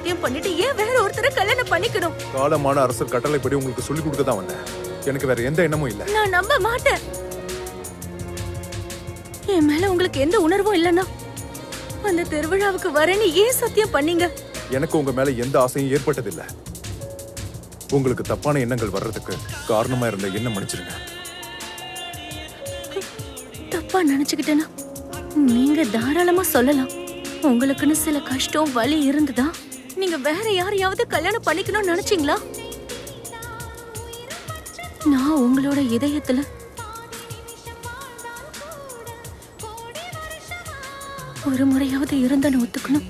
சத்தியம் பண்ணிட்டு ஏன் வேற ஒருத்தரை கல்யாணம் பண்ணிக்கணும்? காலமான அரசர் கட்டளைப்படி உங்களுக்கு சொல்லிக் கொடுக்க தான் வந்தேன். எனக்கு வேற எந்த எண்ணமும் இல்ல. நான் நம்ப மாட்டேன். என் மேல உங்களுக்கு எந்த உணர்வும் இல்லைன்னா அந்த திருவிழாவுக்கு வரேன்னு ஏன் சத்தியம் பண்ணீங்க? எனக்கு உங்க மேல எந்த ஆசையும் ஏற்பட்டதில்லை. உங்களுக்கு தப்பான எண்ணங்கள் வர்றதுக்கு காரணமா இருந்த என்ன மன்னிச்சிருங்க. தப்பா நினைச்சுக்கிட்டேனா நீங்க தாராளமா சொல்லலாம். உங்களுக்குன்னு சில கஷ்டம் வலி இருந்ததா நீங்க வேற யாரையாவது கல்யாணம் பண்ணிக்கணும்னு நினைச்சீங்களா? நான் உங்களோட இதயத்துல ஒரு முறையாவது இருந்தேன்னு ஒத்துக்கணும்.